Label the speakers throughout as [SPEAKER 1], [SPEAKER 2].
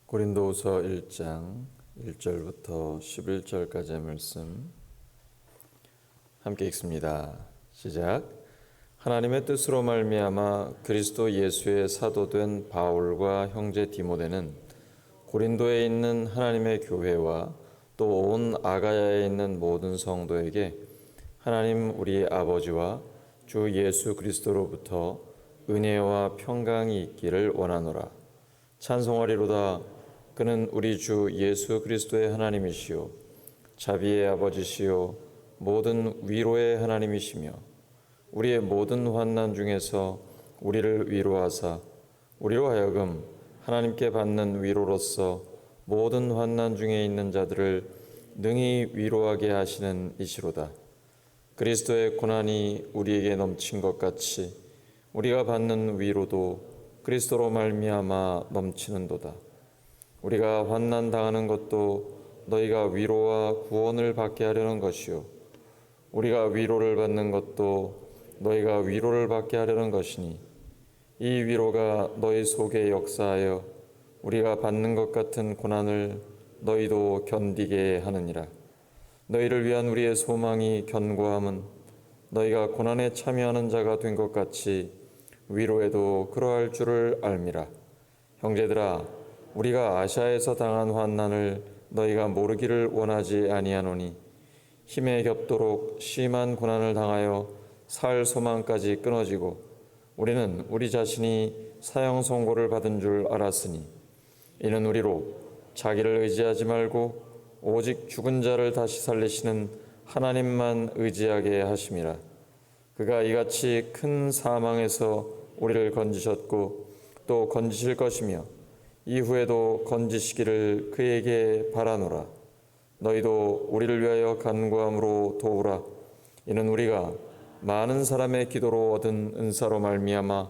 [SPEAKER 1] 고린도후서 1장 1절부터 11절까지의 말씀 함께 읽습니다. 시작. 하나님의 뜻으로 말미암아 그리스도 예수의 사도된 바울과 형제 디모데는 고린도에 있는 하나님의 교회와 또 온 아가야에 있는 모든 성도에게 하나님 우리 아버지와 주 예수 그리스도로부터 은혜와 평강이 있기를 원하노라. 찬송하리로다. 그는 우리 주 예수 그리스도의 하나님이시요 자비의 아버지시요 모든 위로의 하나님이시며 우리의 모든 환난 중에서 우리를 위로하사 우리로 하여금 하나님께 받는 위로로서 모든 환난 중에 있는 자들을 능히 위로하게 하시는 이시로다. 그리스도의 고난이 우리에게 넘친 것 같이 우리가 받는 위로도 그리스도로 말미암아 넘치는도다. 우리가 환난 당하는 것도 너희가 위로와 구원을 받게 하려는 것이요 우리가 위로를 받는 것도 너희가 위로를 받게 하려는 것이니 이 위로가 너희 속에 역사하여 우리가 받는 것 같은 고난을 너희도 견디게 하느니라. 너희를 위한 우리의 소망이 견고함은 너희가 고난에 참여하는 자가 된 것 같이 위로에도 그러할 줄을 알미라. 형제들아, 우리가 아시아에서 당한 환난을 너희가 모르기를 원하지 아니하노니 힘에 겹도록 심한 고난을 당하여 살 소망까지 끊어지고 우리는 우리 자신이 사형 선고를 받은 줄 알았으니 이는 우리로 자기를 의지하지 말고 오직 죽은 자를 다시 살리시는 하나님만 의지하게 하심이라. 그가 이같이 큰 사망에서 우리를 건지셨고 또 건지실 것이며 이후에도 건지시기를 그에게 바라노라. 너희도 우리를 위하여 간구함으로 도우라. 이는 우리가 많은 사람의 기도로 얻은 은사로 말미암아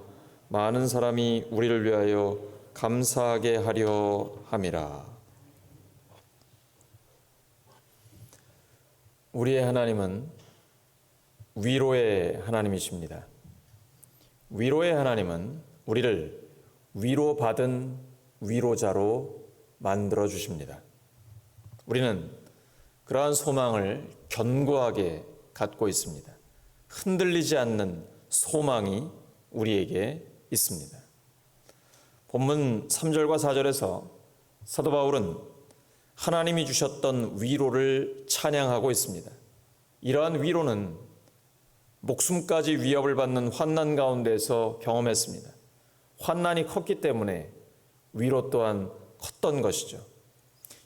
[SPEAKER 1] 많은 사람이 우리를 위하여 감사하게 하려 함이라. 우리의 하나님은 위로의 하나님이십니다. 위로의 하나님은 우리를 위로받은 위로자로 만들어 주십니다. 우리는 그러한 소망을 견고하게 갖고 있습니다. 흔들리지 않는 소망이 우리에게 있습니다. 본문 3절과 4절에서 사도 바울은 하나님이 주셨던 위로를 찬양하고 있습니다. 이러한 위로는 목숨까지 위협을 받는 환난 가운데서 경험했습니다. 환난이 컸기 때문에 위로 또한 컸던 것이죠.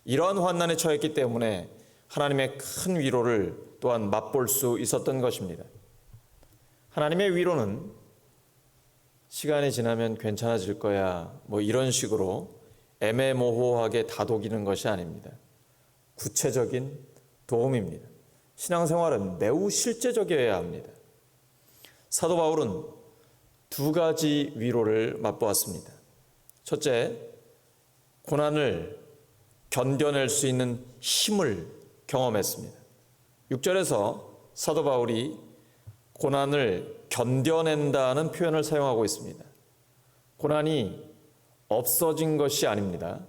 [SPEAKER 1] 이러한 환난에 처했기 때문에 하나님의 큰 위로를 또한 맛볼 수 있었던 것입니다. 하나님의 위로는 시간이 지나면 괜찮아질 거야 이런 식으로 애매모호하게 다독이는 것이 아닙니다. 구체적인 도움입니다. 신앙생활은 매우 실제적이어야 합니다. 사도 바울은 두 가지 위로를 맛보았습니다. 첫째, 고난을 견뎌낼 수 있는 힘을 경험했습니다. 6절에서 사도 바울이 고난을 견뎌낸다는 표현을 사용하고 있습니다. 고난이 없어진 것이 아닙니다.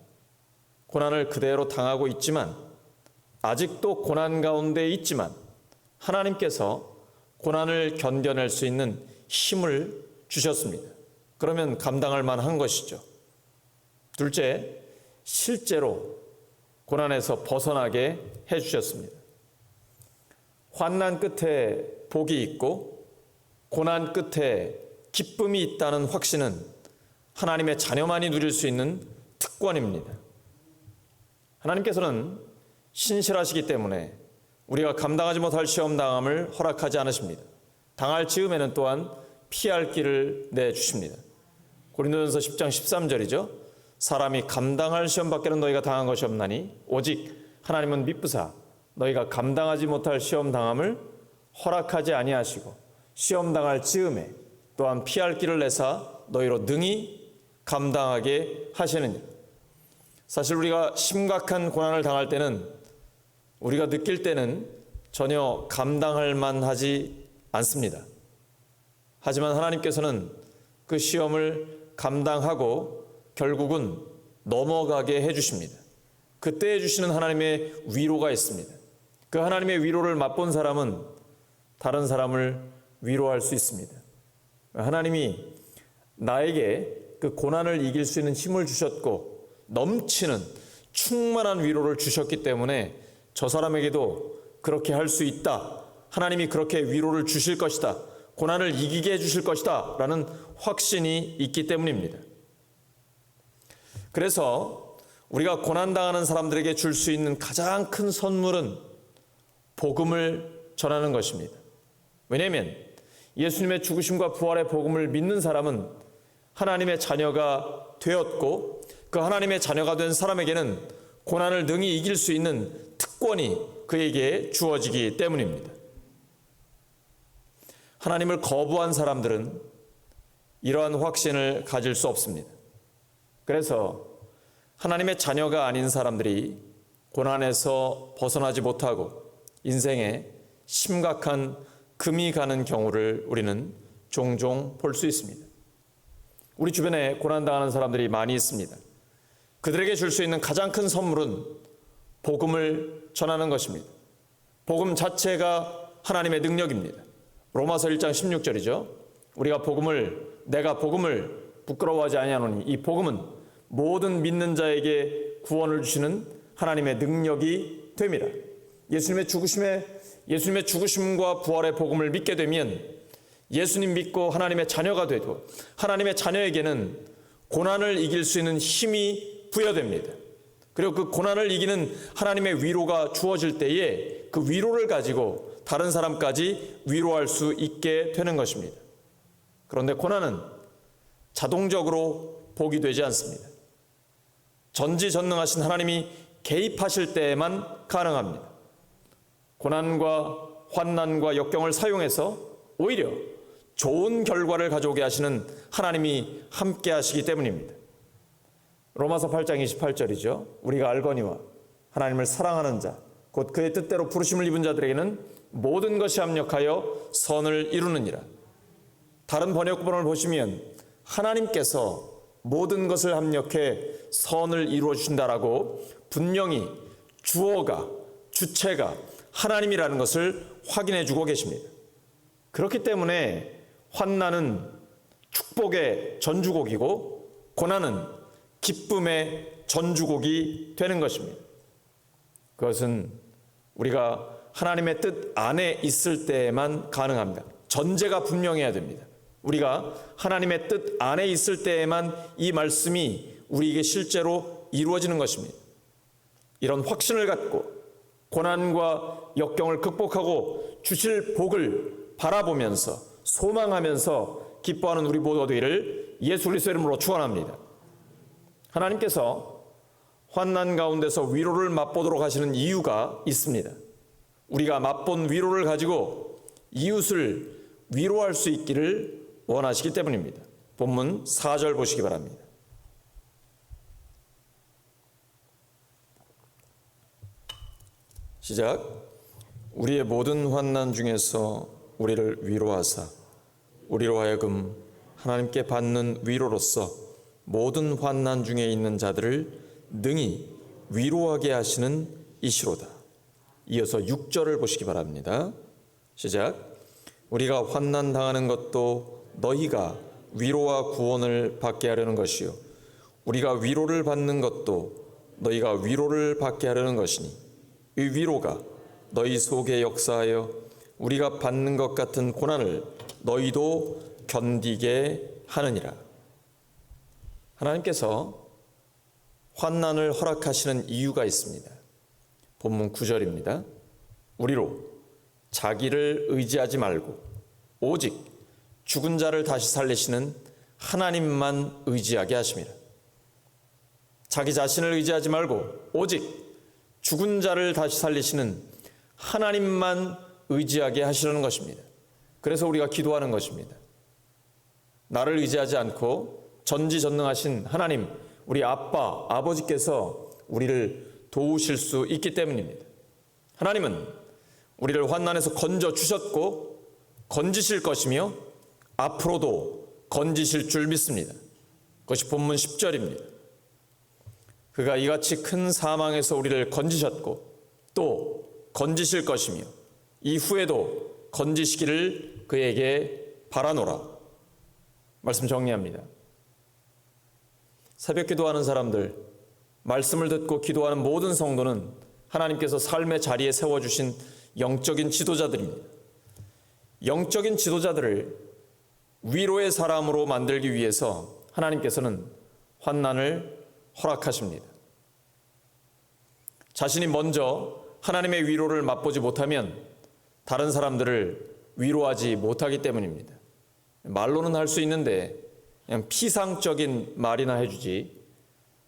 [SPEAKER 1] 고난을 그대로 당하고 있지만 아직도 고난 가운데 있지만 하나님께서 고난을 견뎌낼 수 있는 힘을 주셨습니다. 그러면 감당할 만한 것이죠. 둘째, 실제로 고난에서 벗어나게 해주셨습니다. 환난 끝에 복이 있고 고난 끝에 기쁨이 있다는 확신은 하나님의 자녀만이 누릴 수 있는 특권입니다. 하나님께서는 신실하시기 때문에 우리가 감당하지 못할 시험 당함을 허락하지 않으십니다. 당할 즈음에는 또한 피할 길을 내주십니다. 고린도전서 10장 13절이죠. 사람이 감당할 시험 밖에는 너희가 당한 것이 없나니 오직 하나님은 미쁘사 너희가 감당하지 못할 시험 당함을 허락하지 아니하시고 시험 당할 즈음에 또한 피할 길을 내사 너희로 능히 감당하게 하시느니라. 사실 우리가 심각한 고난을 당할 때는 우리가 느낄 때는 전혀 감당할 만하지 않습니다. 하지만 하나님께서는 그 시험을 감당하고 결국은 넘어가게 해주십니다. 그때 해주시는 하나님의 위로가 있습니다. 그 하나님의 위로를 맛본 사람은 다른 사람을 위로할 수 있습니다. 하나님이 나에게 그 고난을 이길 수 있는 힘을 주셨고 넘치는 충만한 위로를 주셨기 때문에 저 사람에게도 그렇게 할 수 있다. 하나님이 그렇게 위로를 주실 것이다. 고난을 이기게 해주실 것이다. 라는 확신이 있기 때문입니다. 그래서 우리가 고난당하는 사람들에게 줄 수 있는 가장 큰 선물은 복음을 전하는 것입니다. 왜냐하면 예수님의 죽으심과 부활의 복음을 믿는 사람은 하나님의 자녀가 되었고 그 하나님의 자녀가 된 사람에게는 고난을 능히 이길 수 있는 특권이 그에게 주어지기 때문입니다. 하나님을 거부한 사람들은 이러한 확신을 가질 수 없습니다. 그래서 하나님의 자녀가 아닌 사람들이 고난에서 벗어나지 못하고 인생에 심각한 금이 가는 경우를 우리는 종종 볼 수 있습니다. 우리 주변에 고난당하는 사람들이 많이 있습니다. 그들에게 줄 수 있는 가장 큰 선물은 복음을 전하는 것입니다. 복음 자체가 하나님의 능력입니다. 로마서 1장 16절이죠. 내가 복음을 부끄러워하지 아니하노니 이 복음은 모든 믿는 자에게 구원을 주시는 하나님의 능력이 됩니다. 예수님의 죽으심과 부활의 복음을 믿게 되면 예수님 믿고 하나님의 자녀가 되고 하나님의 자녀에게는 고난을 이길 수 있는 힘이 부여됩니다. 그리고 그 고난을 이기는 하나님의 위로가 주어질 때에 그 위로를 가지고 다른 사람까지 위로할 수 있게 되는 것입니다. 그런데 고난은 자동적으로 복이 되지 않습니다. 전지전능하신 하나님이 개입하실 때에만 가능합니다. 고난과 환난과 역경을 사용해서 오히려 좋은 결과를 가져오게 하시는 하나님이 함께 하시기 때문입니다. 로마서 8장 28절이죠. 우리가 알거니와 하나님을 사랑하는 자, 곧 그의 뜻대로 부르심을 입은 자들에게는 모든 것이 합력하여 선을 이루느니라. 다른 번역본을 보시면 하나님께서 모든 것을 합력해 선을 이루어 주신다라고 분명히 주어가, 주체가 하나님이라는 것을 확인해 주고 계십니다. 그렇기 때문에 환난은 축복의 전주곡이고 고난은 기쁨의 전주곡이 되는 것입니다. 그것은 우리가 하나님의 뜻 안에 있을 때에만 가능합니다. 전제가 분명해야 됩니다. 우리가 하나님의 뜻 안에 있을 때에만 이 말씀이 우리에게 실제로 이루어지는 것입니다. 이런 확신을 갖고 고난과 역경을 극복하고 주실 복을 바라보면서 소망하면서 기뻐하는 우리 모두 되기를 예수 그리스도 이름으로 축원합니다. 하나님께서 환난 가운데서 위로를 맛보도록 하시는 이유가 있습니다. 우리가 맛본 위로를 가지고 이웃을 위로할 수 있기를 원하시기 때문입니다. 본문 4절 보시기 바랍니다. 시작. 우리의 모든 환난 중에서 우리를 위로하사 우리로 하여금 하나님께 받는 위로로서 모든 환난 중에 있는 자들을 능히 위로하게 하시는 이시로다. 이어서 6절을 보시기 바랍니다. 시작. 우리가 환난 당하는 것도 너희가 위로와 구원을 받게 하려는 것이요 우리가 위로를 받는 것도 너희가 위로를 받게 하려는 것이니 이 위로가 너희 속에 역사하여 우리가 받는 것 같은 고난을 너희도 견디게 하느니라. 하나님께서 환난을 허락하시는 이유가 있습니다. 본문 9절입니다. 우리로 자기를 의지하지 말고 오직 죽은 자를 다시 살리시는 하나님만 의지하게 하심이라. 자기 자신을 의지하지 말고 오직 죽은 자를 다시 살리시는 하나님만 의지하게 하시려는 것입니다. 그래서 우리가 기도하는 것입니다. 나를 의지하지 않고 전지전능하신 하나님, 우리 아빠, 아버지께서 우리를 도우실 수 있기 때문입니다. 하나님은 우리를 환난에서 건져 주셨고 건지실 것이며 앞으로도 건지실 줄 믿습니다. 그것이 본문 10절입니다. 그가 이같이 큰 사망에서 우리를 건지셨고 또 건지실 것이며 이후에도 건지시기를 그에게 바라노라. 말씀 정리합니다. 새벽 기도하는 사람들, 말씀을 듣고 기도하는 모든 성도는 하나님께서 삶의 자리에 세워주신 영적인 지도자들입니다. 영적인 지도자들을 위로의 사람으로 만들기 위해서 하나님께서는 환난을 허락하십니다. 자신이 먼저 하나님의 위로를 맛보지 못하면 다른 사람들을 위로하지 못하기 때문입니다. 말로는 할 수 있는데 그냥 피상적인 말이나 해주지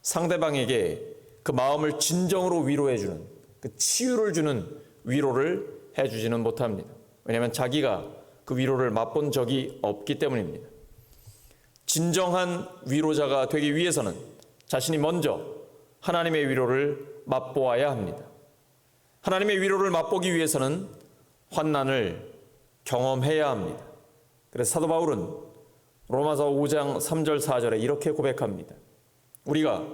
[SPEAKER 1] 상대방에게 그 마음을 진정으로 위로해주는, 그 치유를 주는 위로를 해주지는 못합니다. 왜냐하면 자기가 그 위로를 맛본 적이 없기 때문입니다. 진정한 위로자가 되기 위해서는 자신이 먼저 하나님의 위로를 맛보아야 합니다. 하나님의 위로를 맛보기 위해서는 환난을 경험해야 합니다. 그래서 사도 바울은 로마서 5장 3절 4절에 이렇게 고백합니다. 우리가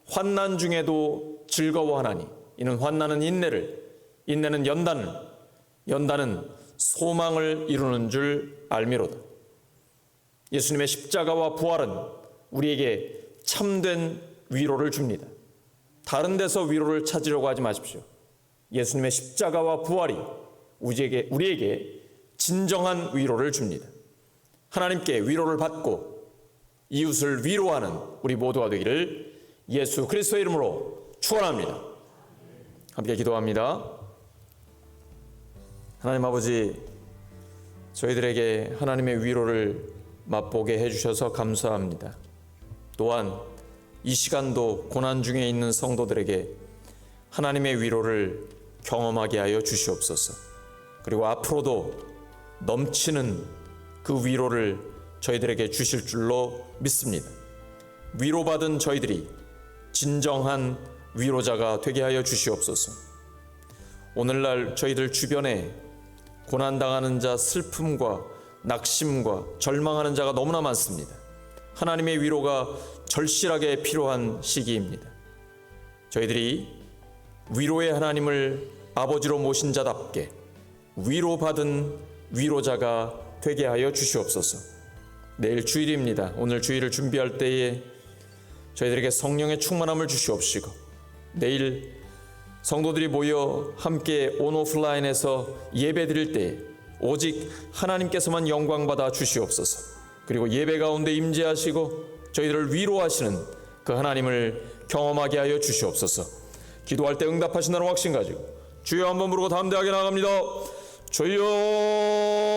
[SPEAKER 1] 환난 중에도 즐거워하나니 이는 환난은 인내를, 인내는 연단을, 연단은 소망을 이루는 줄 알미로다. 예수님의 십자가와 부활은 우리에게 참된 위로를 줍니다. 다른 데서 위로를 찾으려고 하지 마십시오. 예수님의 십자가와 부활이 우리에게 진정한 위로를 줍니다. 하나님께 위로를 받고 이웃을 위로하는 우리 모두가 되기를 예수 그리스도의 이름으로 축원합니다. 함께 기도합니다. 하나님 아버지, 저희들에게 하나님의 위로를 맛보게 해주셔서 감사합니다. 또한 이 시간도 고난 중에 있는 성도들에게 하나님의 위로를 경험하게 하여 주시옵소서. 그리고 앞으로도 넘치는 그 위로를 저희들에게 주실 줄로 믿습니다. 위로받은 저희들이 진정한 위로자가 되게 하여 주시옵소서. 오늘날 저희들 주변에 고난당하는 자, 슬픔과 낙심과 절망하는 자가 너무나 많습니다. 하나님의 위로가 절실하게 필요한 시기입니다. 저희들이 위로의 하나님을 아버지로 모신 자답게 위로받은 위로자가 되게 하여 주시옵소서. 내일 주일입니다. 오늘 주일을 준비할 때에 저희들에게 성령의 충만함을 주시옵시고 내일 성도들이 모여 함께 온오프라인에서 예배 드릴 때 오직 하나님께서만 영광받아 주시옵소서. 그리고 예배 가운데 임재하시고 저희들을 위로하시는 그 하나님을 경험하게 하여 주시옵소서. 기도할 때 응답하신다는 확신 가지고 주여 한번 부르고 담대하게 나갑니다. 주여.